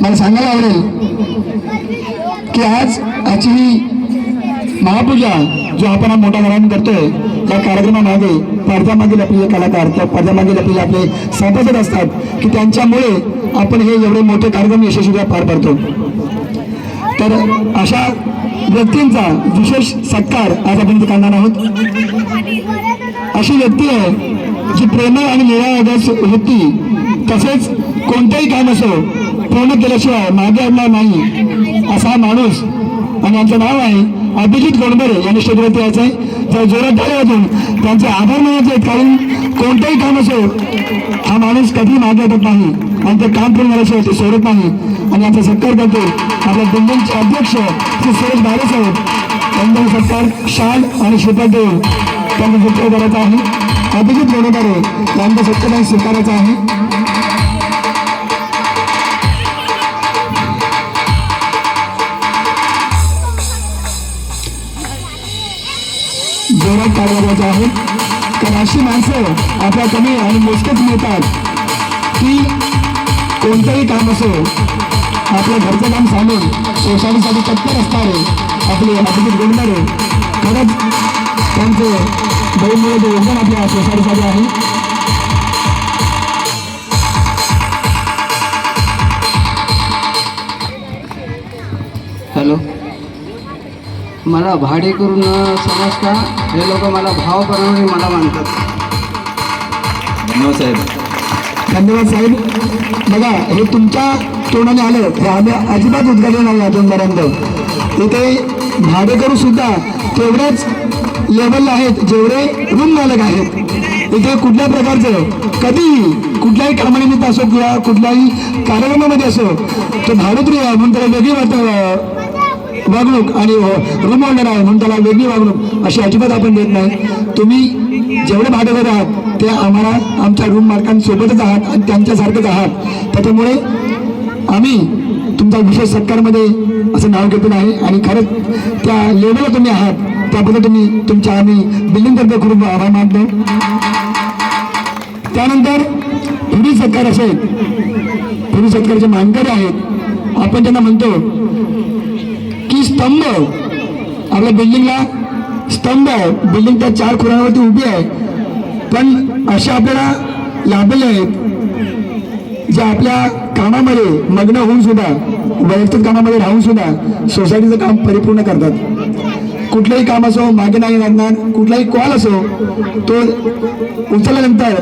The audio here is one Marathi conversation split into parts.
मला सांगायला आवडेल की आज आजची ही महापूजा जो आपण हा मोठा घराने करतोय, या कार्यक्रमामागे पडद्यामागील आपले कलाकार किंवा पडद्यामागील आपले आपले सभासद असतात की त्यांच्यामुळे आपण हे एवढे मोठे कार्यक्रम यशस्वीरित्या पार पाडतो. तर अशा व्यक्तींचा विशेष सत्कार आज आपण करणार आहोत. अशी व्यक्ती आहे जी प्रेमळ आणि निराळी होती, तसेच कोणतेही काम असो पूर्ण केल्याशिवाय मागे हटणार नाही असा हा माणूस. आणि यांचं नाव आहे अभिजित गोंडबरे. यांनी स्टेजवरती यायचं आहे. जर जोरात टाळ्या वाजून त्यांचे आभार मानायचे आहेत, कारण कोणतंही काम असो हा माणूस कधी मागे हटत नाही आणि ते काम पूर्ण झाल्याशिवाय ते सोडत नाही. आणि यांचा सत्कार करतो आपल्या बिल्डिंगचे अध्यक्ष श्री सुरेश भारे साहेब. त्यांचा सत्कार शाल आणि श्रीफळ देऊन त्यांचा सत्कार करायचा आहे. अभिजित गोंडबरे यांचा सत्कार स्वीकारायचा आहे. जोरात टाळायचं आहे, कारण अशी माणसं आपल्या कमी आणि मोजकेच मिळतात की कोणतंही काम असो आपलं घरचं काम सांगून सोसायटीसाठी तत्पर असणारे आपले अभिजित गोंडबरे. खरंच त्यांचे बहुमूल्य योगदान आपल्या सोसायटीसाठी आहे. हॅलो, मला भाडे करून समजता हे लोक मला भाव करणारे मला मानतात. धन्यवाद साहेब. धन्यवाद साहेब. बघा, हे तुमच्या तोंडाने आलं हे आम्ही अजिबात उद्घाटन नाही अजूनपर्यंत. इथे भाडेकरू सुद्धा तेवढ्याच लेवलला आहेत जेवढे रूम मालक आहेत. इथे कुठल्या प्रकारचं कधीही कुठल्याही कामानिमित्त असो किंवा कुठल्याही कार्यक्रमामध्ये असो तो भाडेकरी आहे म्हणून त्याला वेगळी वागणूक आणि रूम ओनर आहे म्हणून त्याला वेगळी वागणूक अशी अजिबात आपण देत नाही. तुम्ही जेवढे भाडेकरू आहात ते आम्हाला आमच्या रूम मालकांसोबतच आहात आणि त्यांच्यासारखेच आहात. त्याच्यामुळे आम्ही तुमचा विशेष सत्कारमध्ये असं नाव घेतलं आहे आणि खरंच त्या लेवलला तुम्ही आहात त्याबद्दल तुमच्या आम्ही बिल्डिंगतर्फे खूप आभार मानतो. त्यानंतर पुढील सत्कार असेल, पुढील सत्कारचे मानकरी आहेत. आपण त्यांना म्हणतो की स्तंभ आपल्या बिल्डिंगला स्तंभ आहे, बिल्डिंग त्या 4 खुरांवरती उभी आहे, पण असे आपल्याला लाभले आहेत जे आपल्या कामामध्ये मग्न होऊन सुद्धा वैयक्तिक कामामध्ये राहून सुद्धा सोसायटीचं काम परिपूर्ण करतात. कुठलंही काम असो मागे नाही लागणार, कुठलाही कॉल असो तो उचलल्यानंतर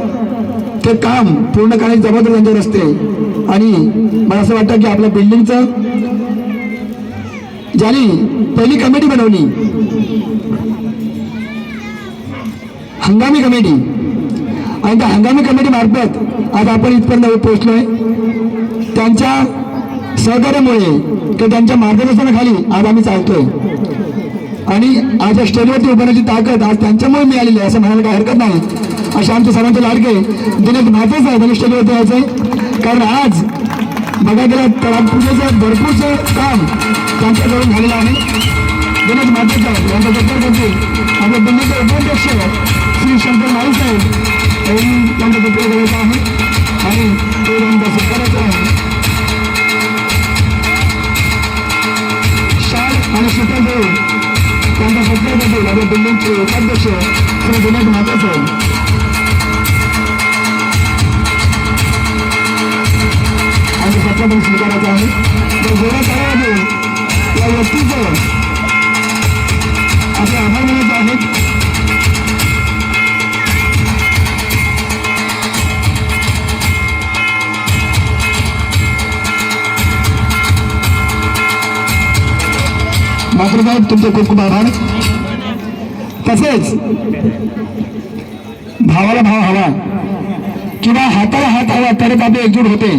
ते काम पूर्ण करण्याची जबाबदारी त्यांच्यावर असते. आणि मला असं वाटतं की आपल्या बिल्डिंगचं ज्यांनी पहिली कमिटी बनवली हंगामी कमिटी, आणि त्या हंगामी कमिटी मार्फत आज आपण इथपर्यंत पोहोचलोय. त्यांच्या सहकार्यामुळे किंवा त्यांच्या मार्गदर्शनाखाली आज आम्ही चालतोय. आणि आज या स्टेजवरती उभारण्याची ताकद आज त्यांच्यामुळे मिळालेली आहे असं म्हणायला काही हरकत नाही. असे आमचे सर्वांचे लाडके दिनेश म्हात्रे साहेब यांनी स्टेजवरती यायचंय, कारण आज बघा गेलं तळापूजेचं भरपूरचं काम त्यांच्याकडून झालेलं आहे. दिनेश म्हात्रे साहेब यांचा सत्कार करतील आपल्या दिल्लीचे उपाध्यक्ष श्री शंकर नाईक साहेब यांनी त्यांचा सत्कार करायचा आहे आणि तो त्यांचा सत्काराचा आहे. शाल आणि सुपर देऊ त्यांचा सत्कार करतील आपल्या दिल्लीचे उपाध्यक्ष श्री दिनेश म्हात्रे साहेब. आणि सत्कार स्वीकारायचा आहे. तर जोरात टाळ्या वाजवून या व्यक्तीचं आपले आभार मानायचे आहेत. मात्र साहेब तुमचे खूप खूप आभार. तसेच भावाला भाव हवा किंवा हाताला हात हवा तरच आपले एकजूट होते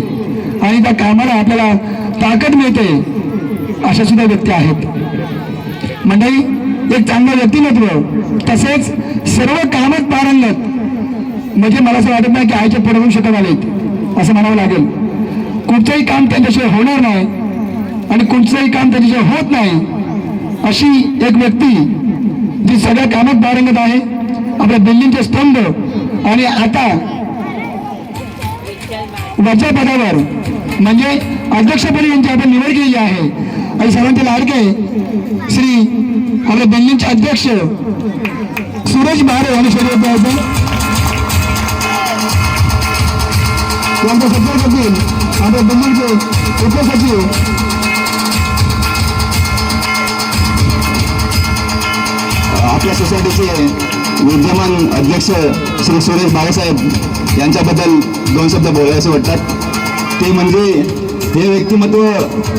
आणि त्या कामाला आपल्याला ताकद मिळते. अशा सुद्धा व्यक्ती आहेत. मंडळी, एक चांगलं व्यक्तिमत्व तसेच सर्व कामात पारंगत म्हणजे मला असं वाटत नाही की आईच्या पोटातून शकत आलेत असं म्हणावं लागेल. कुठचंही काम त्यांच्याशिवाय होणार नाही आणि कुठचंही काम त्यांच्याशिवाय होत नाही अशी एक व्यक्ती जी सगळ्या कामात पारंगत आहे. आपल्या बिल्डिंगचे स्तंभ आणि आता वरच्या पदावर म्हणजे अध्यक्षपदी यांची आपण निवड केलेली आहे आणि सर्वांचे लाडके श्री आपल्या दिल्लीचे अध्यक्ष सुरेश भारे यांनी शरीर द्यायचं त्यांचा सत्कार करतील आपल्या दिल्लीचे उपसचिव आपल्या सोसायटीचे विद्यमान अध्यक्ष श्री सुरेश बाळासाहेब यांच्याबद्दल दोन शब्द बोलायचे वाटतात. ते म्हणजे हे व्यक्तिमत्व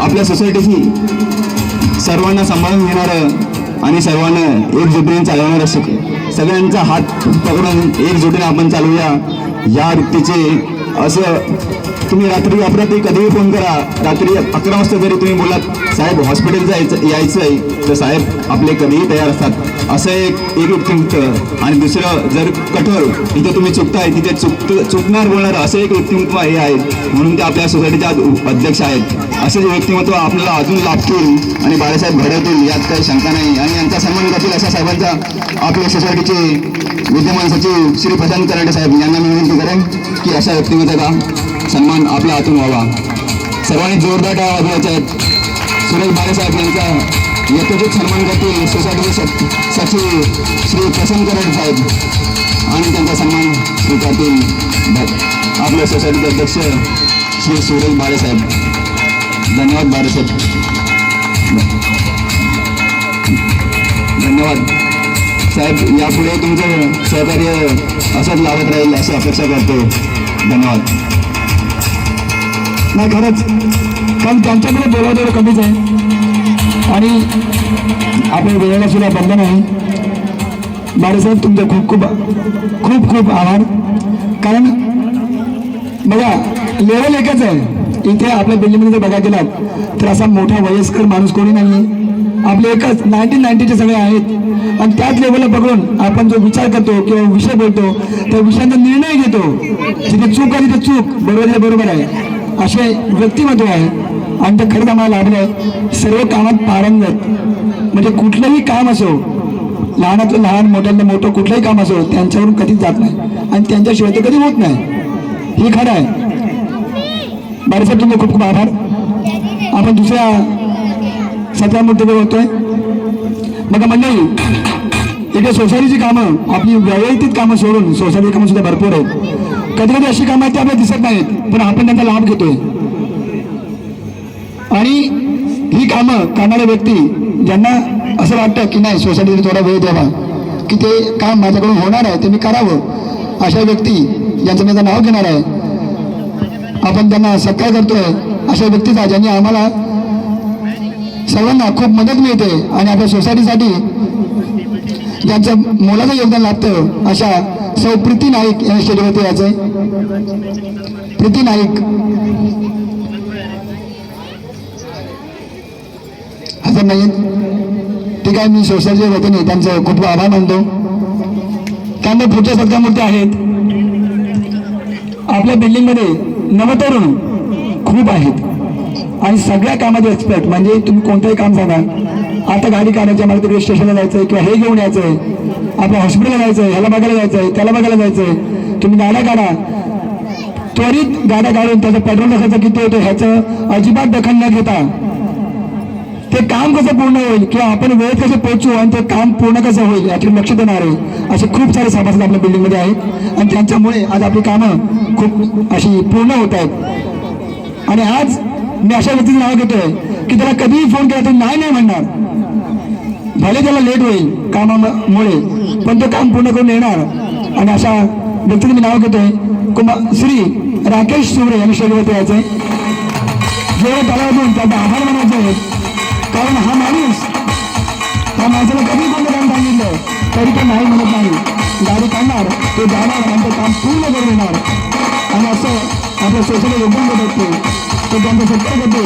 आपल्या सोसायटीची सर्वांना सांभाळून घेणारं आणि सर्वांना एकजुटीने चालवणारं सगळ्यांचा हात पकडून एकजुटीने आपण चालवूया या व्यक्तीचे असं तुम्ही रात्री अपरात्री कधीही फोन करा. रात्री 11 वाजता जरी तुम्ही बोलात साहेब हॉस्पिटल यायचं आहे तर साहेब आपले कधीही तयार असतात. असं एक व्यक्तिमत्व. आणि दुसरं जर कठोर इथे तुम्ही चुकताय तिथे चुकणार बोलणार असं एक व्यक्तिमत्व हे आहे म्हणून ते आपल्या सोसायटीच्या अध्यक्ष आहेत. असे व्यक्तिमत्व आपल्याला अजून लाभतील आणि बाळासाहेब घडवतील यात काही शंका नाही. आणि यांचा सन्मान करतील अशा साहेबांचा आपल्या सोसायटीचे विद्यमान सचिव श्री प्रशांत कराडे साहेब यांना मी विनंती करेन की अशा व्यक्तिमत्वाचा सन्मान आपल्या हातून व्हावा. सर्वांनी जोरदार टाळ्या वाजवायच्या आहेत. सुरेश बाळासाहेब यांचा यथोचित सन्मान करतील सोसायटीचे सचिव श्री प्रशांत कराडे साहेब आणि त्यांचा सन्मान स्वीकारतील आपल्या सोसायटीचे अध्यक्ष श्री सुरेश बाळासाहेब. धन्यवाद बाळासाहेब. धन्यवाद साहेब. यापुढे तुमचं सहकार्य असंच लाभत राहील अशी अपेक्षा करतो. धन्यवाद. नाही खरंच कारण त्यांच्याकडे बोलावं कमीच आहे आणि आपल्या वेळेला सुद्धा बंधन आहे. बाळासाहेब तुमचे खूप खूप खूप खूप आभार. कारण बघा लेवल एकच आहे. इथे आपल्या बिल्डिंगमध्ये जर बघा गेलात तर असा मोठा वयस्कर माणूस कोणी नाही आहे. आपले एकच 1990चे सगळे आहेत आणि त्याच लेवलला पकडून आपण जो विचार करतो किंवा विषय बोलतो त्या विषयांचा निर्णय घेतो. जिथे चूक आहे तिथे चूक, बरोबर आहे बरोबर आहे असे व्यक्तिमत्व आहे आणि ते खरंच आम्हाला लाभलं आहे. सर्व कामात पारंगत म्हणजे कुठलंही काम असो लहानातलं लहान मोठ्यातलं मोठं कुठलंही काम असो त्यांच्यावरून कधीच जात नाही आणि त्यांच्याशिवाय ते कधी होत नाही. हे खरं आहे. बाळासाहेब तुमचे खूप खूप आभार. आपण दुसऱ्या सत्रामूर्तीकडे होतोय. बघा मंडळी इथे सोसायटीची कामं आपली व्यवस्थित कामं सोडून सोसायटी कामं सुद्धा भरपूर आहेत. कधी कधी अशी कामं आहेत ती आपल्याला दिसत नाहीत पण आपण त्यांचा लाभ घेतोय. आणि ही कामं करणारे व्यक्ती ज्यांना असं वाटतं की नाही सोसायटीने थोडा वेळ द्यावा की ते काम माझ्याकडून होणार आहे ते मी करावं अशा व्यक्ती ज्यांचं मी नाव घेणार आहे आपण त्यांना सत्कार करतोय. अशा व्यक्तीचा ज्यांनी आम्हाला सर्वांना खूप मदत मिळते आणि आपल्या सोसायटीसाठी ज्यांचं मोलाचं योगदान लागतं अशा सौ प्रीती नाईक या स्टेजवरती यायचंय. प्रीती नाईक हजर नाहीत. ठीक आहे. मी सोसायटीच्या वतीने त्यांचं खूप आभार मानतो. त्यामुळे पुढच्या सत्कारमूर्ती आहेत. आपल्या बिल्डिंगमध्ये नवतरुण खूप आहेत आणि सगळ्या कामाचे एक्सपर्ट. म्हणजे तुम्ही कोणतंही काम सांगा. आता गाडी काढायची मला तिकडे स्टेशनला जायचं आहे किंवा हे घेऊन यायचं आहे, आपल्या हॉस्पिटलला जायचं आहे, ह्याला बघायला जायचं आहे, त्याला बघायला जायचं आहे. तुम्ही गाड्या काढा. त्वरित गाड्या काढून त्याचं पेट्रोल खर्च किती होतो ह्याचं अजिबात दखल न घेता ते काम कसं पूर्ण होईल किंवा आपण वेळेत कसं पोहोचू आणि ते काम पूर्ण कसं होईल याकडे लक्ष देणार आहे असे खूप सारे सभासद आपल्या बिल्डिंगमध्ये आहेत आणि त्यांच्यामुळे आज आपली कामं खूप अशी पूर्ण होत आहेत. आणि आज मी अशा व्यक्तीचं नाव घेतोय की त्याला कधीही फोन केला तर नाही नाही म्हणणार. भले त्याला लेट होईल कामामुळे पण तो काम पूर्ण करून येणार. आणि अशा व्यक्तीचं मी नाव घेतोय श्री राकेश सुमरे यांनी शरीरात यायचंय. जेव्हा त्याला अजून त्याचा आभार मानायचे आहेत कारण हा माणूस त्या माणसाला कधी कोणतं काम सांगितलं तरी तो नाही म्हणत नाही. गाडी काढणार ते जाणार आणि ते काम पूर्ण करून येणार आणि असं आपल्या सोसायटीला योगदान देत असते. तो त्यांचा सत्कार करतो.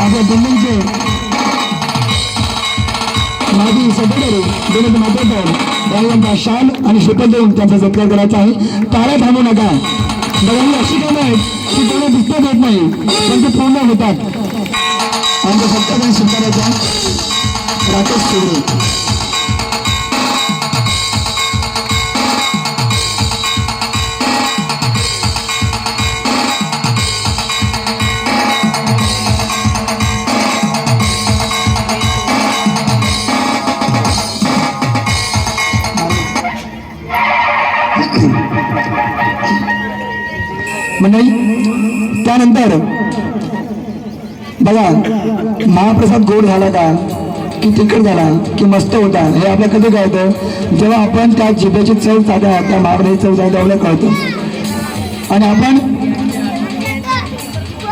आपल्या बिल्डिंगचे माजी सेक्रेटरी देवेंद्र मातेकर त्यांना शाल आणि श्रीफळ देऊन त्यांचा सत्कार करायचा आहे. टाळ्या थांबू नका. बघा ही अशी कामं आहेत की कोणी दिसत येत नाही पण ते पूर्ण होतात. आमचा सत्कार स्वीकारायचा राकेश सुमरे. मंडळी त्यानंतर बघा महाप्रसाद गोड झाला का की तिखट झाला की मस्त होता हे आपल्याला कधी कळतं जेव्हा आपण त्या जिभेची चव साध्या त्या महाप्रसादाची चव साध्या आपल्याला कळतं. आणि आपण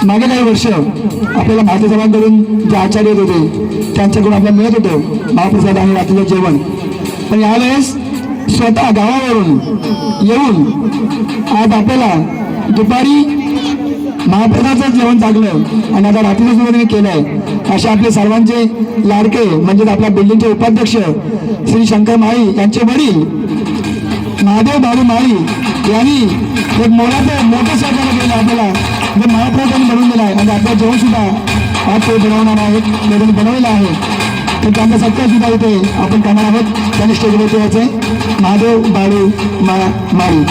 मागे काही वर्ष आपल्याला महात्मा साहेबांकडून जे आचार्य होते त्यांच्याकडून आपल्याला मिळत होतं महाप्रसाद आणि रात्रीचं जेवण. पण यावेळेस स्वतः गावावरून येऊन आज आपल्याला दुपारी महाप्रसादाचं जेवण चांगलं आणि आता रात्रीचं सुद्धा त्यांनी केलं आहे. असे आपले सर्वांचे लाडके म्हणजेच आपल्या बिल्डिंगचे उपाध्यक्ष श्री शंकर माळी यांचे वडील महादेव बाबू माळी यांनी एक मोठं सहकार्य केलं आपल्याला जे महाप्रसाद बनवून दिला आहे. आणि आपलं जेवण सुद्धा आज ते बनवणार आहेत त्यांनी बनवलेलं आहे. तर त्यांचा सत्कार सुद्धा इथे आपण करणार आहोत. त्यांनी स्टेजवरती यायचे महादेव बाळू माळी.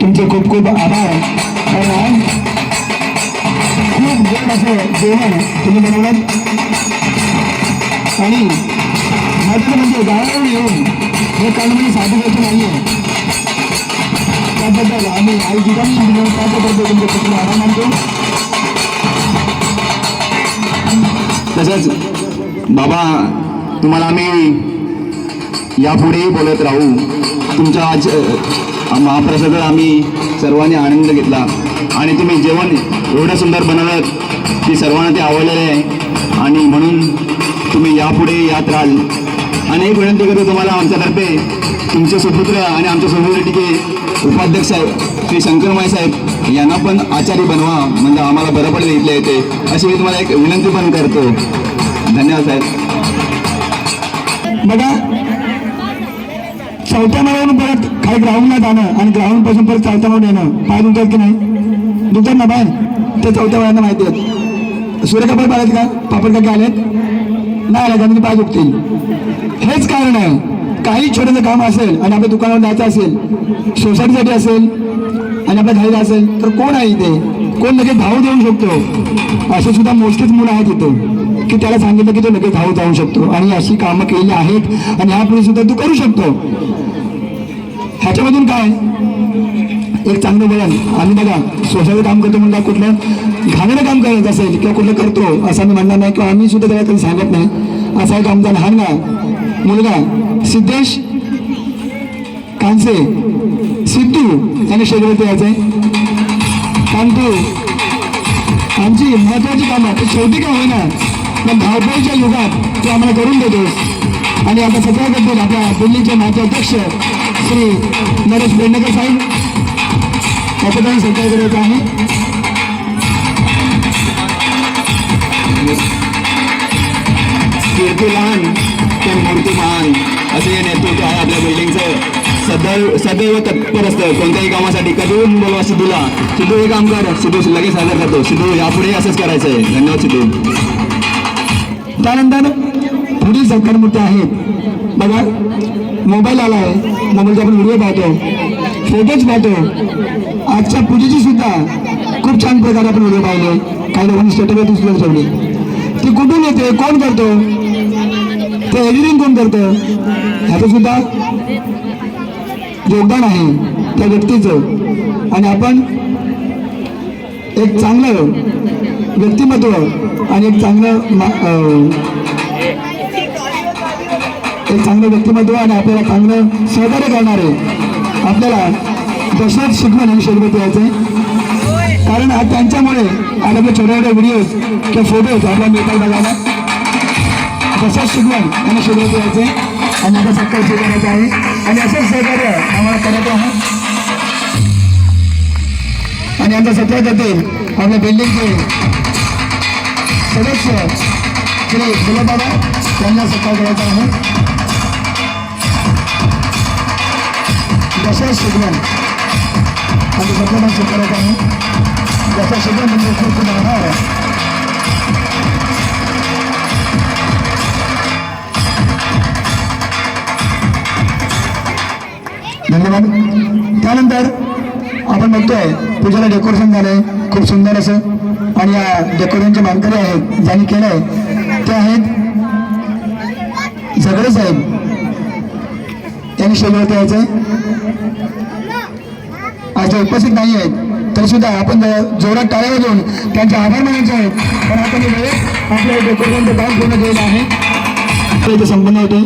तुमचे खूप खूप आभार. कारण खूप गोड असं जेवण तुम्ही बनवलं आणि महत्त्व म्हणजे गावावरून येऊन हे करणं म्हणजे साधी गोष्ट नाही आहे. त्याबद्दल आम्ही आई ठिकाणी त्याबद्दल तुमचे खूप खूप आभार मानतो. तसंच बाबा तुम्हाला आम्ही यापुढेही बोलत राहू. तुमच्या आज महाप्रसादात आम्ही सर्वांनी आनंद घेतला आणि तुम्ही जेवण एवढं सुंदर बनवलं की सर्वांना ते आवडलेलं आहे आणि म्हणून तुम्ही यापुढे यात राहाल. आणि एक विनंती करतो तुम्हाला आमच्यातर्फे तुमचे सुपुत्र आणि आमच्या सोसायटीचे उपाध्यक्ष साहेब श्री शंकरमाई साहेब यांना पण आचार्य बनवा म्हणजे आम्हाला बरं पडेल इथले येते अशी मी तुम्हाला एक विनंती पण करतो. धन्यवाद साहेब. बघा चौथ्या माळ्यावरून परत काही ग्राउंडला जाणं आणि ग्राउंड पासून परत चौथ्या माळ्यावर येणं पाय दुखतात की नाही? दुखतात ना बाहेर ते चौथ्या माळ्यांना माहिती आहेत. सूर्यकापड आलेत का? पापड काकी आलेत नाही आले का? पाय दुखतील. हेच कारण आहे. काही छोटंसं काम असेल आणि आपल्या दुकानावर जायचं असेल सोसायटीसाठी असेल आणि आपल्या घरी असेल तर कोण आहे इथे? कोण लगेच धाव देऊ शकतो? असे सुद्धा मोजकेच मुलं आहेत इथे की त्याला सांगितलं की तो लगेच धाव जाऊ शकतो आणि अशी कामं केलेली आहेत आणि ह्यापुढे सुद्धा तू करू शकतो. ह्याच्यामधून काय एक चांगलं वळण. आम्ही बघा सोसायटीचं काम करतो म्हणजे कुठलं घाणेरं काम करत असेल किंवा कुठलं करतो असं आम्ही म्हणणार नाही किंवा आम्ही सुद्धा त्याला कधी सांगत नाही. असा एक आमचा लहान मुलगा सिद्धेश कांसे सिद्धू याने शेगवरती यायचंय. कारण तू आमची महत्वाची कामं ते शेवटी का होईना पण धावपळीच्या युगात ते आम्हाला करून देतोस. आणि आता सगळ्या करतील आपल्या दिल्लीचे माजी अध्यक्ष श्री नरेश बेंडेकर साहेब याचं पण सत्कार करायचं आहे. कीर्ती लहान तर मूर्ती महान असं हे नेतृत्व आहे आपल्या बिल्डिंगचं. सदैव तत्पर असतं कोणत्याही कामासाठी. कधी बोलवा सिद्धूला सिद्धू हे काम कर सिद्धू लगेच सादर करतो. सिद्धू यापुढे असंच करायचं आहे. धन्यवाद सिद्धू. त्यानंतर पुढील सत्कारमूर्ती आहेत. बघा मोबाईल आला आहे मोबाईलचा आपण व्हिडिओ पाहतो फोटोज पाहतो. आजच्या पूजेची सुद्धा खूप छान प्रकारे आपण व्हिडिओ पाहिले. काही लोकांनी स्टेटसवर दिसलं ठेवली. ती कुठून येते कोण करतो ते एडिटिंग कोण करतं ह्याचं सुद्धा योगदान आहे त्या व्यक्तीचं. आणि आपण एक चांगलं व्यक्तिमत्व आणि एक चांगलं व्यक्तिमत्व आणि आपल्याला चांगलं सहकार्य करणारे आपल्याला दशरथ शिकवण आणि शेगवरती यायचे. कारण आज त्यांच्यामुळे आज आपले छोटे छोटे व्हिडिओज किंवा फोटोज आपल्याला मिळतात बघायला. दशरथ शिकवण आणि शेगवरती यायचे आणि आता सत्कार स्वीकारायचा आहे आणि असंच सहकार्य आम्हाला करत आहे. आणि आमचा सत्कार करते आपल्या बिल्डिंगचे सदस्य श्री गुलाबबाबा त्यांना सत्कार करायचा आहे. दशरथ शिकवण आणि सत्कार स्वीकारायचा आहे. दशरथ शिकवण म्हणजे खूप खूप आभार. धन्यवाद. त्यानंतर आपण बघतोय पूजेला डेकोरेशन झालंय खूप सुंदर असं. आणि या डेकोरेशनचे मानकरी आहेत ज्यांनी केलंय ते आहेत झगडे साहेब त्यांनी स्टेजवरती यायचं आहे. आज ते उपस्थित नाही आहेत तरी सुद्धा आपण जोरात टाळ्या वाजवून त्यांचे आभार मानायचे आहेत. पण आपण आपल्या डेकोरेशनचं काम पूर्ण केलेलं आहे. इथे संपन्न होते.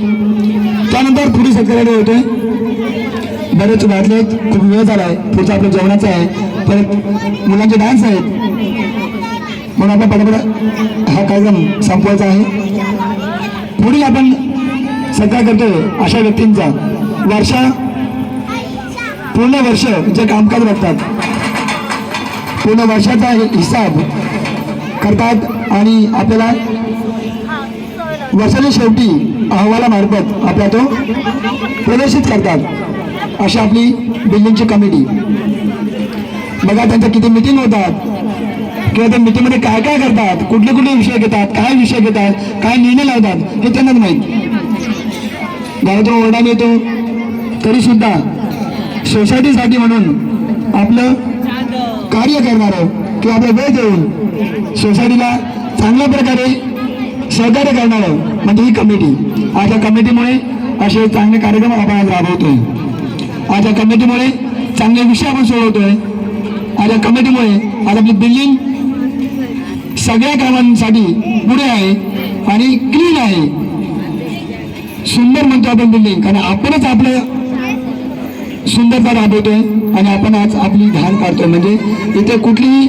त्यानंतर पुढील सत्काराकडे होते. बरेच घातले आहेत, खूप वेळ झाला आहे. पुढचं आपलं जेवणाचं आहे, परत मुलांचे डान्स आहेत, म्हणून आपण पटापट हा कार्यक्रम संपवायचा आहे. पुढील आपण सत्कार करतोय अशा व्यक्तींचा पूर्ण वर्ष जे कामकाज बघतात, पूर्ण वर्षाचा हिसाब करतात आणि आपल्याला वर्षाच्या शेवटी अहवालामार्फत आपला तो प्रदर्शित करतात. अशी आपली बिल्डिंगची कमिटी. बघा त्यांच्या किती मिटिंग होतात किंवा त्या मिटिंगमध्ये काय काय करतात, कुठले कुठले विषय घेतात, काय विषय घेतात, काय निर्णय लावतात हे त्यांनाच माहीत. गावातून ओरडा मिळतो तरी सुद्धा सोसायटीसाठी म्हणून आपलं कार्य करणारं किंवा आपला वेळ देऊन सोसायटीला चांगल्या प्रकारे सहकार्य करणारं म्हणजे ही कमिटी. आज या कमिटीमुळे असे चांगले कार्यक्रम आपण आज राबवतोय. आज या कमिटीमुळे चांगले विषय आपण सोडवतोय. आज या कमिटीमुळे आज आपली बिल्डिंग सगळ्या कामांसाठी पुढे आहे आणि क्लीन आहे. सुंदर म्हणतो आपण बिल्डिंग, कारण आपणच आपलं सुंदरता राबवतोय आणि आपण आज आपली घाण काढतोय. म्हणजे इथे कुठलीही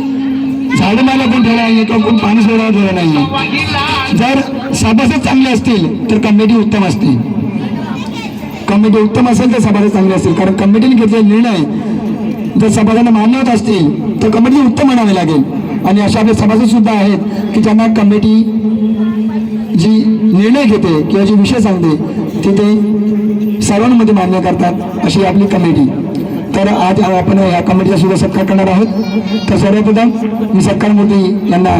झाडं माला कोण ठेवला नाहीये किंवा कोण पाणी सोडायला ठेवलं नाहीये. जर सभासद चांगले असतील तर कमिटी उत्तम असते. कमिटी उत्तम असेल तर सभासद चांगले असतील, कारण कमिटीने घेतलेले निर्णय जर सभासदांना मान्य होत असतील तर कमिटी उत्तम म्हणावे लागेल. आणि अशा आपले सभासद सुद्धा आहेत की ज्यांना कमिटी जी निर्णय घेते किंवा जी विषय सांगते तिथे सर्वांमध्ये मान्य करतात, अशी आपली कमिटी. तर आज आपण या कमिटीचा सुद्धा सत्कार करणार आहोत. तर सर्वप्रथम मी सत्कार मूर्ती यांना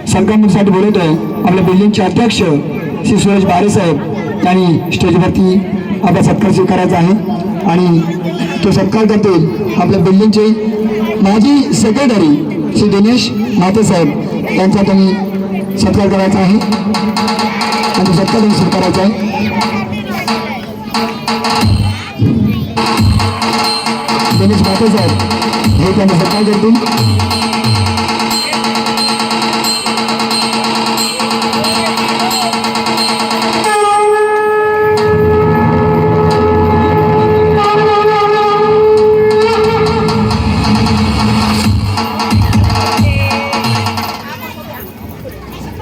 सत्कार मूर्तीसाठी बोलवतोय. आपल्या बिल्डिंगचे अध्यक्ष श्री सुरेश बारे साहेब यांनी स्टेजवरती आपला सत्कार स्वीकारायचा आहे आणि तो सत्कार करतील आपल्या बिल्डिंगचे माजी सेक्रेटरी श्री दिनेश माते साहेब यांचा त्यांनी सत्कार करायचा आहे आणि तो सत्कार त्यांनी स्वीकारायचा आहे. दिनेश माते साहेब हे त्यांना सत्कार करतील.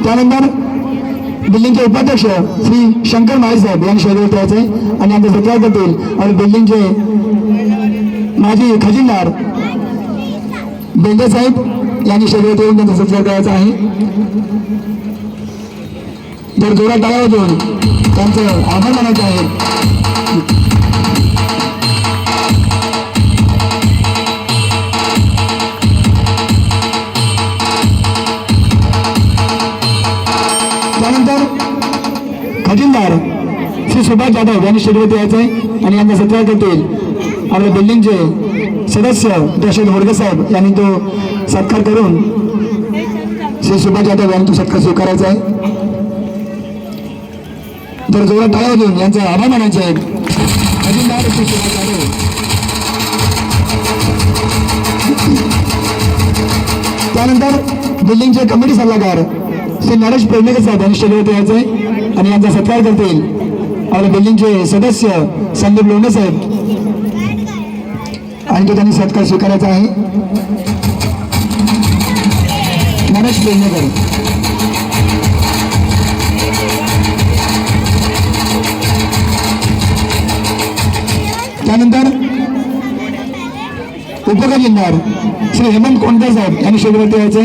त्यानंतर बिल्डिंगचे उपाध्यक्ष श्री शंकर माळे साहेब यांनी शोधवत यायचे आणि आमचा सत्कार करतील. आणि बिल्डिंगचे माजी खजिनदार बेंडे साहेब यांनी शोधवत येऊन त्यांचा सत्कार करायचा आहे. जर जोरात टाळ्या वाजवून त्यांचं आभार मानायचं आहे. त्यानंतर खजिनदार श्री सुभाष जाधव यांनी स्टेजवरती यायचे आणि यांना सत्कार करतील. आपल्या बिल्डिंगचे सदस्य दशरथ होडगे साहेब यांनी तो सत्कार करून श्री सुभाष जाधव यांनी तो सत्कार स्वीकारायचा आहे. तर जोरात टाळ्या वाजवून यांचा आभार मानायचे आहेत. खजिनदार श्री सुभाष जाधव. त्यानंतर बिल्डिंगचे कमिटी सल्लागार श्री नरेश पेडणेकर साहेब यांनी स्टेजवरती यायचे आणि यांचा सत्कार करतील. आपल्या बिल्डिंगचे सदस्य संदीप लोंढे साहेब आणि तो त्यांनी सत्कार स्वीकारायचा आहे. नरेश पेडणेकर. त्यानंतर उपखजिनदार श्री हेमंत कोंडकर साहेब यांनी स्टेजवरती यायचे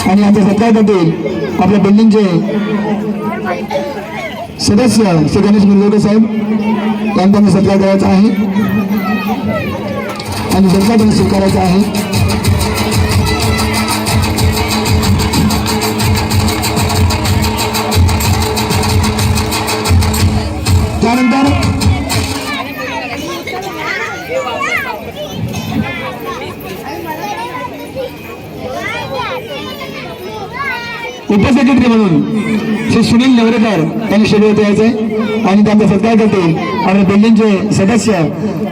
आणि यांचा सत्कार करतील. आपल्या बिल्डिंगचे सदस्य श्री गणेश मुरगोडे साहेब यांचा सत्कार करायचा आहे आणि सत्कार त्यांनी स्वीकारायचा आहे. त्यानंतर उपसेक्रेटरी म्हणून श्री सुनील नवरेकर यांनी स्टेजवरती यायचे आणि त्यांचा सत्कार करतील आपल्या बिल्डिंगचे सदस्य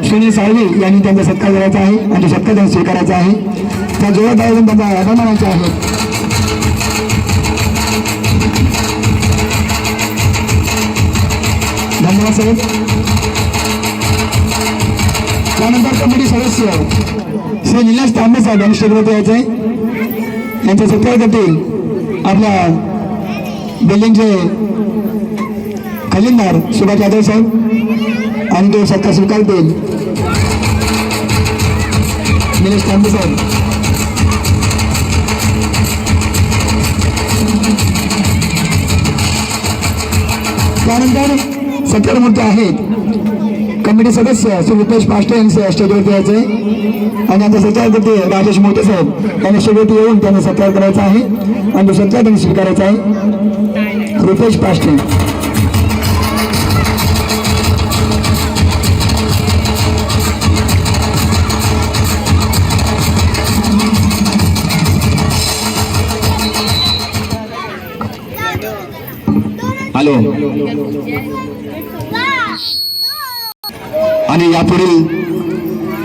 सुनील साळवी यांनी त्यांचा सत्कार करायचा आहे आणि तो सत्कार त्यांनी स्वीकारायचा आहे. त्या जोरात आयोजन त्यांचा आभार मानायचे आहे. धन्यवाद साहेब. त्यानंतर कमिटी सदस्य श्री निलेश तांबे साहेब यांनी स्टेजवरती यायचे यांचा सत्कार करतील आपल्या बिल्डिंगचे खजिनदार सुभाष यादव साहेब आणि तो सत्कार स्वीकारतील निलेश तांबे साहेब. त्यानंतर सत्कारमूर्ती आहेत कमिटी सदस्य श्री रुपेश पाष्टे यांनी स्टेजवरती यायचे आणि त्यांचा सत्कार करते राजेश मोते साहेब यांनी स्टेजवरती येऊन त्यांना सत्कार करायचा आहे आणि तो सत्कार त्यांनी स्वीकारायचा आहे. रुपेश पाष्टे. हॅलो. आणि यापुढील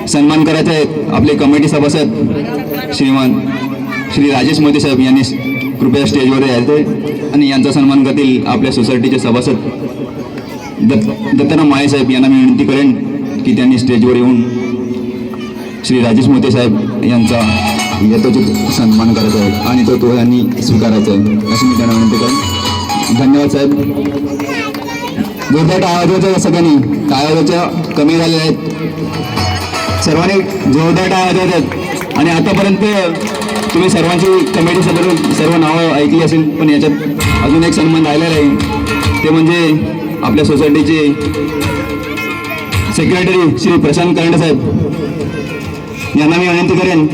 सन्मान करायचे आहेत आपले कमिटी सभासद श्रीमान श्री राजेश मोदी साहेब यांनी कृपया स्टेजवर यायचे आणि यांचा सन्मान करतील आपल्या सोसायटीचे सभासद दत्ताराम माळे साहेब यांना मी विनंती करेन की त्यांनी स्टेजवर येऊन श्री राजेश मोदी साहेब यांचा यथोचित सन्मान करायचा आहे आणि तो यांनी स्वीकारायचा आहे अशी मी त्यांना विनंती करेन. धन्यवाद साहेब. जोरदार टाळ्या वाजवायच्या सगळ्यांनी. टाळ्या वाजवायच्या कमी झालेल्या आहेत. सर्वांनी जोरदार टाळ्या वाजवायच्यात. आणि आतापर्यंत तुम्ही सर्वांची कमिटी सगळं सर्व नावं ऐकली असेल पण याच्यात अजून एक सन्मान राहिलेला आहे ते म्हणजे आपल्या सोसायटीचे सेक्रेटरी श्री प्रशांत करंडे साहेब यांना मी विनंती करेन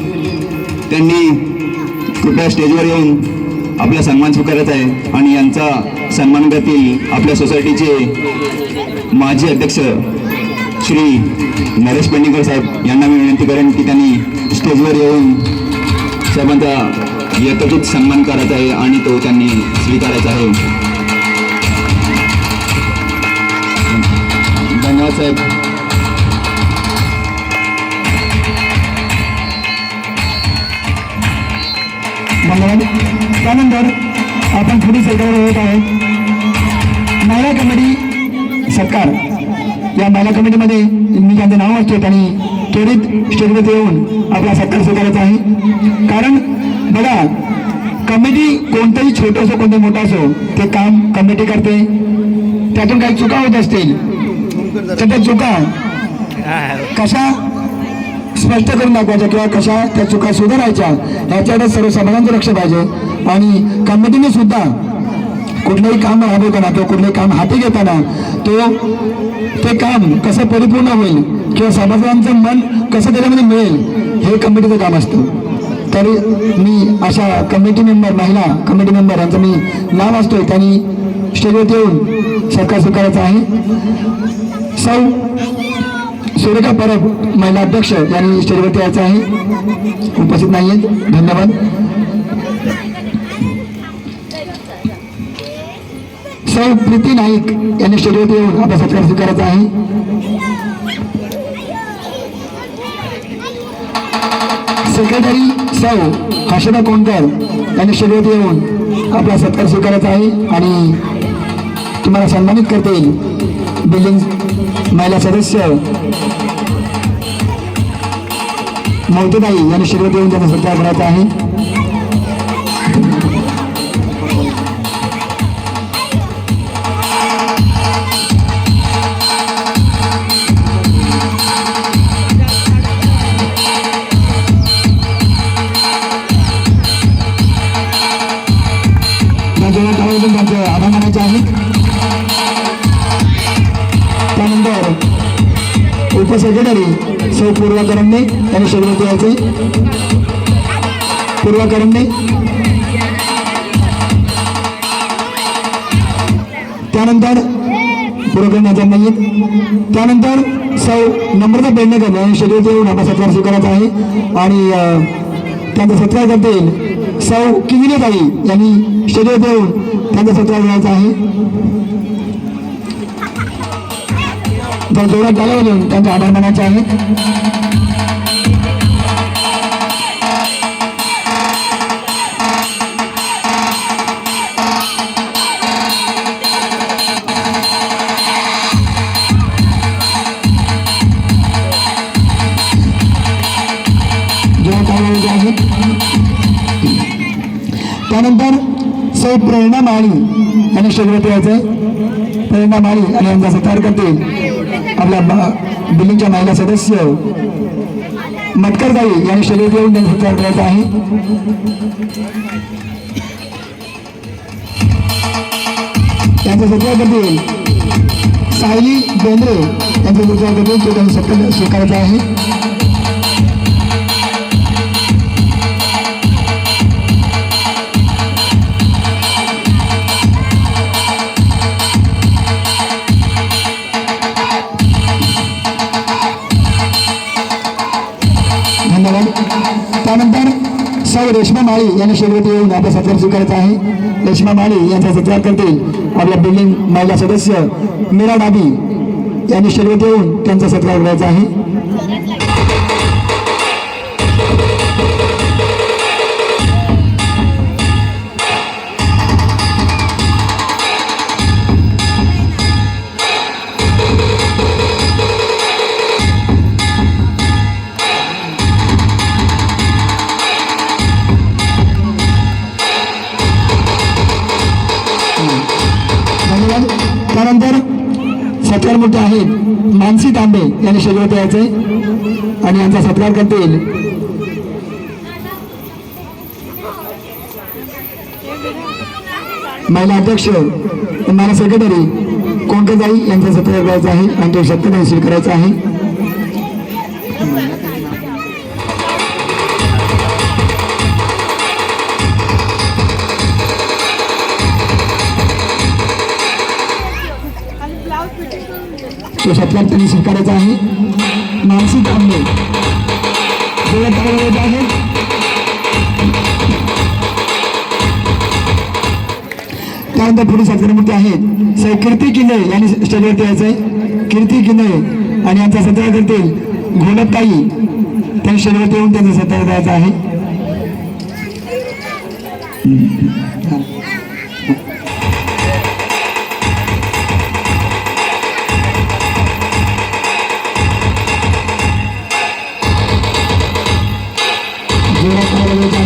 त्यांनी कृपया स्टेजवर येऊन आपला सन्मान स्वीकारायचा आहे आणि यांचा सन्मान करतील आपल्या सोसायटीचे माजी अध्यक्ष श्री नरेश पेंडीकर साहेब यांना मी विनंती करेन की त्यांनी स्टेजवर येऊन साहेबांचा यथोचित सन्मान करायचा आहे आणि तो त्यांनी स्वीकारायचा आहे. धन्यवाद साहेब. धन्यवाद. त्यानंतर आपण पुढील सत्कार होत आहोत महिला कमिटी सत्कार. या महिला कमिटीमध्ये मी त्यांचं नाव असतो त्यांनी त्वरित स्टेजवर येऊन आपला सत्कार स्वीकारायचा आहे. कारण बघा कमिटी कोणतंही छोटं असो कोणतं मोठं असो ते काम कमिटी करते. त्यातून काही चुका होत असतील तर त्या चुका कशा स्पष्ट करून दाखवायच्या किंवा कशा त्या चुका सुधारायच्या ह्याच्याकडे सर्व समाजांचं लक्ष पाहिजे. आणि कमिटीने सुद्धा कुठलंही काम राबवताना किंवा कुठलंही काम हाती घेताना ते काम कसं परिपूर्ण होईल किंवा समाजांचं मन कसं त्याच्यामध्ये मिळेल हे कमिटीचं काम असतं. तरी मी अशा कमिटी मेंबर महिला कमिटी मेंबर यांचं मी नाव असतोय त्यांनी स्टेजवर येऊन सत्कार स्वीकारायचा आहे. सौ सुरेखा परब महिला अध्यक्ष यांनी स्टेजवरती यायचं आहे. उपस्थित नाही आहेत. धन्यवाद. सौ प्रीती नाईक यांनी स्टेजवरती येऊन आपला सत्कार स्वीकारायचा आहे. सेक्रेटरी सौ हर्षदा कोणकर यांनी स्टेजवरती येऊन आपला सत्कार स्वीकारायचा आहे आणि तुम्हाला सन्मानित करता येईल बिल्डिंग महिला सदस्य मौतेताई यांनी स्टेजवरती येऊन त्यांचा सत्कार करायचा आहे. त्यांचे आभार मानायचे आहेत. त्यानंतर उपसेक्रेटरी सौ पूर्वा करंडे यांनी स्टेजवरती यायचे. पूर्वा करंडे. त्यानंतर पूर्व करण्याचा नाहीत. त्यानंतर सौ नम्रता पेडणेकर यांनी स्टेजवरती येऊन आपला सत्कार स्वीकारायचा आहे आणि त्यांचा सत्कार करता येईल. सौ किविलेताई यांनी स्टेजवर देऊन त्यांचा सत्कार करायचा आहे. तर जोरात टाळ्या वाजवून त्यांचा आभार मानायचा आहे. त्यानंतर सौ प्रेरणा माळी यांनी स्टेजवरती यायचंय. प्रेरणा माळी आणि यांचा सत्कार करतील आपल्या बिल्डिंगच्या महिला सदस्य मटकरताई यांनी स्टेजवरती येऊन त्यांचा सत्कार करायचा आहे. त्यांचा सत्कार करतील सायली बेंद्रे यांचा सत्कार करतील तो त्यांनी सत्कार स्वीकारायचा आहे. त्यानंतर सौ रेश्मा माळी यांनी शेवटी येऊन आपला सत्कार स्वीकारायचा आहे. रेश्मा माळी यांचा सत्कार करतील आपल्या बिल्डिंग महिला सदस्य मीरा डाबी यांनी शेवटी येऊन त्यांचा सत्कार करायचा आहे. त्यानंतर सत्कार मोठे आहेत मानसी तांबे यांनी शेवटी यायचे आणि यांचा सत्कार करतील महिला अध्यक्ष महिला सेक्रेटरी कोणकरताई यांचा सत्कार करायचा आहे आणि तो सत्कार स्वीकारायचा आहे. तो सत्कार त्यांनी स्वीकारायचा आहे. मानसी तांबे आहे. त्यानंतर पुढे सत्कारमूर्ती आहेत सौ कीर्ती किंदळे यांनी स्टेजवरती यायचंय. कीर्ती किंदळे आणि यांचा सत्कार करतील घोलपताई त्यांनी स्टेजवरती येऊन त्यांचा सत्कार करायचा आहे.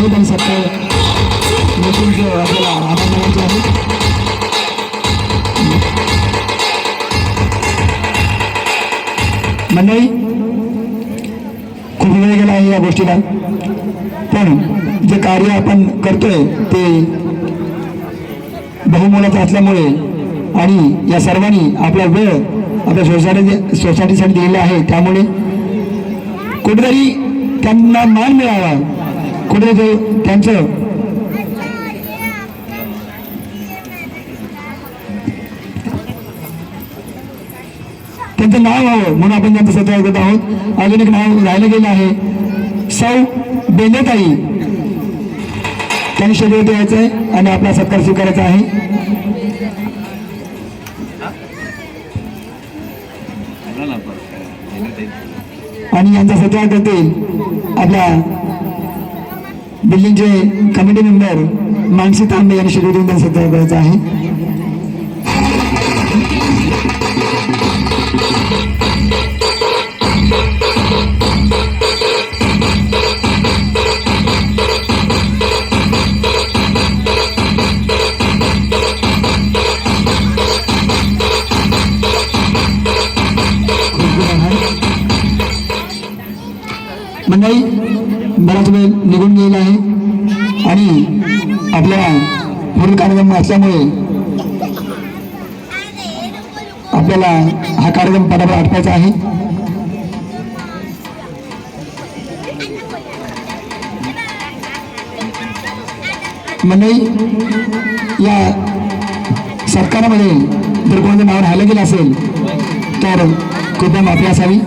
आणि सत्कार आपल्याला आभार मानायचे आहे. मंडळी खूप वेळ गेला आहे या गोष्टीला, पण जे कार्य आपण करतोय ते बहुमोलाचं असल्यामुळे आणि या सर्वांनी आपला वेळ आपल्या सोसायटीसाठी दिलेला आहे, त्यामुळे कुठेतरी त्यांना मान मिळावा, कुठेतरी त्यांचं नाव व्हावं म्हणून आपण त्यांचं सत्कार करत आहोत. अजून एक नाव राहिलं गेलं आहे सौ बेंदेताई, त्यांनी शेवटी यायचं आहे आणि आपला सत्कार स्वीकारायचा आहे. आणि यांचा सत्कार करतील आपल्या बिल्डिंगचे कमिटी मेंबर मानसी तांबे यांनी शेवटी त्यांचा सत्कार करायचा आहे. मंडळी बराच वेळ निघून गेला आहे आणि आपल्या पुढील कार्यक्रम असल्यामुळे आपल्याला हा कार्यक्रम पटापट आटपायचा आहे. मंडळी या सरकारमध्ये जर कोणाचं नाव राहिलं गेलं असेल तर कृपया माफी असावी.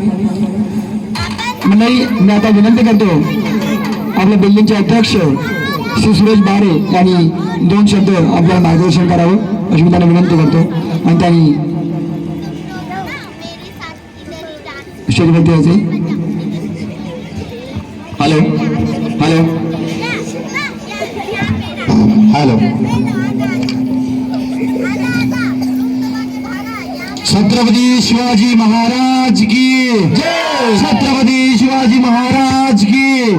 मंडळी मी आता विनंती करतो आपल्या बिल्डिंगचे अध्यक्ष श्री सुरेश बारे यांनी 2 शब्द आपल्याला मार्गदर्शन करावं अशी मी त्यांना विनंती करतो आणि त्यांनी स्टेजवरती यायचे. Hello hello hello. Chhatrapati Shivaji Maharaj की जय. छत्रपती शिवाजी महाराज की जय.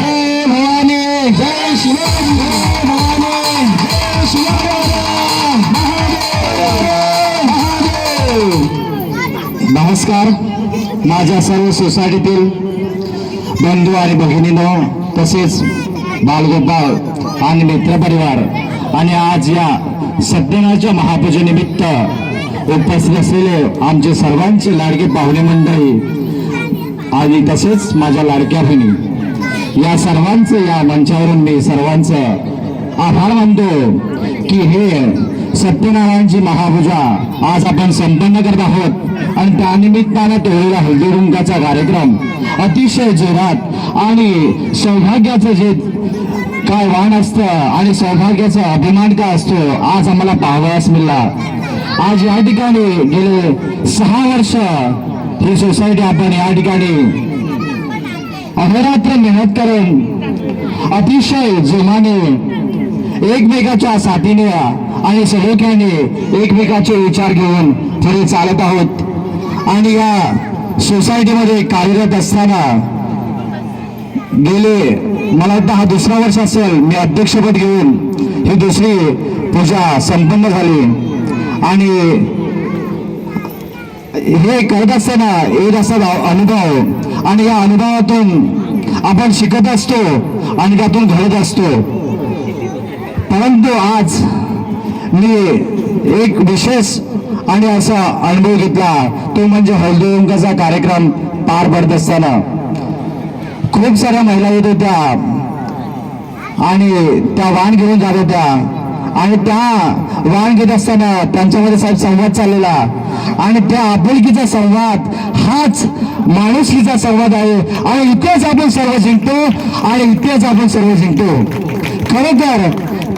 जय भवानी. जय शिवाजी. जय भवानी. जय शिवाजी महादेव. नमस्कार. माझ्या सर्व सोसायटीतील बंधू आणि भगिनींनो, तसेच बालगोपाळ आणि मित्रपरिवार आणि आज या सत्यनारायणच्या महापूजेनिमित्त उपस्थित असलेले आमचे सर्वांचे लाडके पाहुणे मंडळी आणि तसेच माझ्या लाडक्या बहिणी, या सर्वांचं या मंचावरून मी सर्वांचं आभार मानतो की हे सत्यनारायणची महापूजा आज आपण संपन्न करत आहोत आणि त्यानिमित्तानं ठेवलेला हळदीकुंकाचा कार्यक्रम अतिशय जोरात आणि सौभाग्याचं जे काय वाण असतं आणि सौभाग्याचा अभिमान काय असतो आज आम्हाला पाहावयास मिळाला. आज या ठिकाणी गेले 6 वर्ष ही सोसायटी आपण या ठिकाणी अहोरात्र मेहनत करून अतिशय जोमाने एकमेकाच्या साथीने आणि सलोख्याने एकमेकाचे विचार घेऊन पुढे चालत आहोत. आणि या सोसायटीमध्ये कार्यरत असताना गेले मला वाटतं हा 2रा वर्ष असेल मी अध्यक्षपद घेऊन ही 2री पूजा संपन्न झाली. आणि हे करत असताना एक असा अनुभव आणि या अनुभवातून आपण शिकत असतो आणि त्यातून घडत असतो. परंतु आज मी एक विशेष आणि असा अनुभव घेतला, तो म्हणजे हळदीकुंकाचा कार्यक्रम पार पडत असताना खूप साऱ्या महिला येत होत्या आणि त्या वाण घेऊन जात होत्या आणि त्या वाण घेत असताना त्यांच्यामध्ये साहेब संवाद चाललेला आणि त्या आपुलकीचा संवाद हाच माणुसकीचा संवाद आहे आणि इथेच आपण सर्व जिंकतो आणि इथेच आपण सर्व जिंकतो.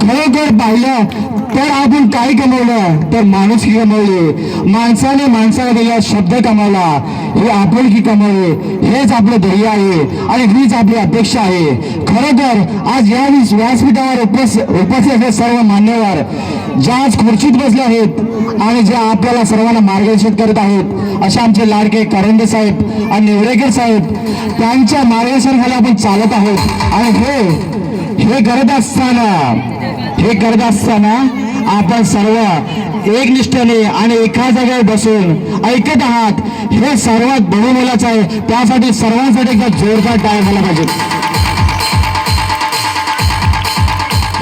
खरोखर पाहिलं तर आपण काय कमवलं तर माणुसकी कमवली. माणसाने माणसाला दिलेला शब्द कमावला, ही आपुलकी कमवली. हेच आपलं ध्येय आहे आणि हीच आपली अपेक्षा आहे. खरोखर आज या व्यासपीठावर उपस्थित असलेले सर्व मान्यवर ज्या आज खुर्चीत बसले आहेत आणि जे आपल्याला सर्वांना मार्गदर्शित करत आहेत असे आमचे लाडके करंडे साहेब आणि निवडेकर साहेब, त्यांच्या मार्गदर्शनाखाली आपण चालत आहोत. आणि हे करत असताना आपण सर्व एकनिष्ठेने आणि एका जागेवर बसून ऐकत आहात, हे सर्वात बहुमोलाचं आहे. त्यासाठी सर्वांसाठी एकदा जोरदार टाळ्या झाला पाहिजे.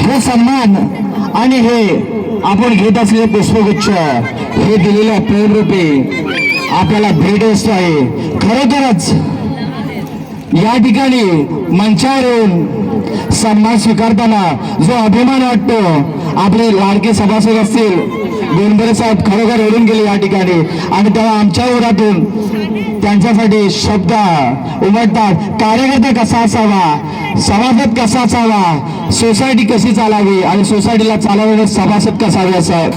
हे सन्मान आणि हे आपण घेत असलेले पुष्पगुच्छ, हे दिलेल्या प्रेमरूपी आपल्याला भेट असतो आहे. खरोखरच या ठिकाणी मंचावर येऊन सन्मान स्वीकारताना जो अभिमान वाटतो, आपले लाडके सभासद असतील गोंडबरे साहेब खरोखर रडून गेले या ठिकाणी आणि तेव्हा आमच्या ओरातून त्यांच्यासाठी शब्द उमटतात. कार्यकर्ता कसा असावा, सभासद कसा असावा, सोसायटी कशी चालावी आणि सोसायटीला चालवणारे सभासद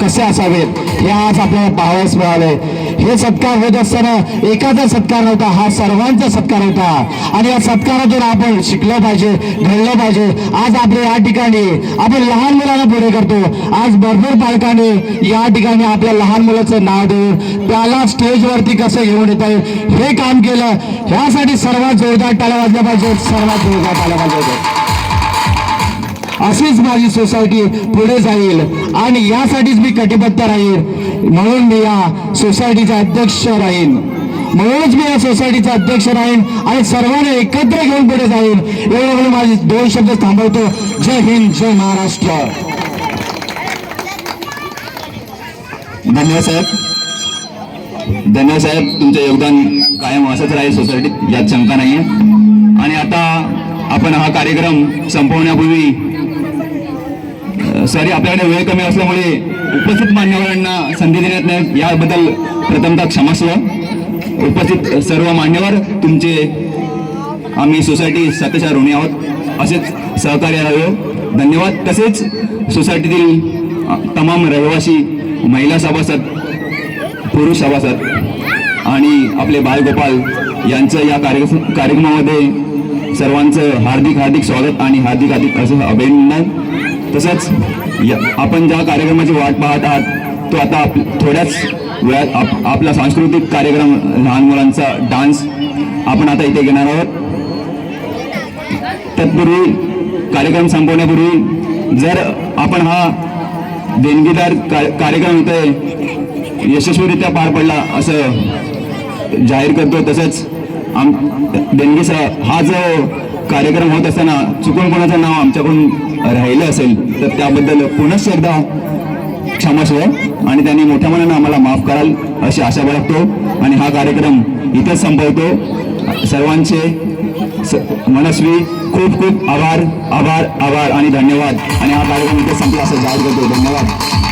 कसे असावेत, हे आज आपल्याला पाहावयास मिळाले. हे सत्कार होत असताना एकाचा सत्कार नव्हता, हा सर्वांचा सत्कार होता आणि या सत्कारातून आपण शिकलं पाहिजे, घडलं पाहिजे. आज आपल्या या ठिकाणी आपण लहान मुलांना पुढे करतो. आज भरपूर पालकांनी या ठिकाणी आपल्या लहान मुलाचं नाव देऊन त्याला स्टेजवरती कसं घेऊन येता येईल हे काम केलं. ह्यासाठी सर्वात जोरदार टाळ्या वाजल्या पाहिजेत, सर्वात जोरदार टाळ्या वाजल्या पाहिजेत. अशीच माझी सोसायटी पुढे जाईल आणि यासाठीच मी कटिबद्ध राहील. म्हणून मी या सोसायटीचा अध्यक्ष राहीन, म्हणूनच मी या सोसायटीचा अध्यक्ष राहीन आणि सर्वांना एकत्र घेऊन पुढे जाईल. एवढं म्हणून माझे 2 शब्द थांबवतो. जय हिंद, जय महाराष्ट्र. धन्यवाद साहेब. धन्यवाद साहेब, तुमचं योगदान कायम असंच राहील सोसायटीत, यात शंका नाहीये. आणि आता आपण हा कार्यक्रम संपवण्यापूर्वी सॉरी आपल्याकडे वेळ कमी असल्यामुळे उपस्थित मान्यवरांना संधी देण्यात नाही, याबद्दल प्रथमतः क्षमस्व. उपस्थित सर्व मान्यवर तुमचे आम्ही सोसायटी सत्यशा ऋणी आहोत. असेच सहकार्य हवे. धन्यवाद. तसेच सोसायटीतील तमाम रहिवासी, महिला सभासद, पुरुष सभासद आणि आपले बालगोपाल यांचं या कार्यक्रमामध्ये सर्वांचं हार्दिक स्वागत आणि हार्दिक असं अभिनंदन. तसंच आपण ज्या कार्यक्रमाची वाट पाहत आहात तो आता थोड्याच वेळात आपला सांस्कृतिक कार्यक्रम, लहान मुलांचा डान्स आपण आता इथे घेणार आहोत. तत्पूर्वी कार्यक्रम संपवण्यापूर्वी जर आपण हा देणगीदार कार्यक्रम इथे यशस्वीरित्या पार पडला असं जाहीर करतो. तसंच देणगीचा हा जो कार्यक्रम होत असताना चुकून कोणाचं नाव आमच्याकडून राहिलं असेल तर त्याबद्दल पुनश्च एकदा क्षमस्व आणि त्यांनी मोठ्या मनानं आम्हाला माफ कराल अशी आशा बाळगतो आणि हा कार्यक्रम इथंच संपवतो. सर्वांचे मनस्वी खूप आभार आणि धन्यवाद आणि हा कार्यक्रम इथेच संपला असं जाहीर करतो. धन्यवाद.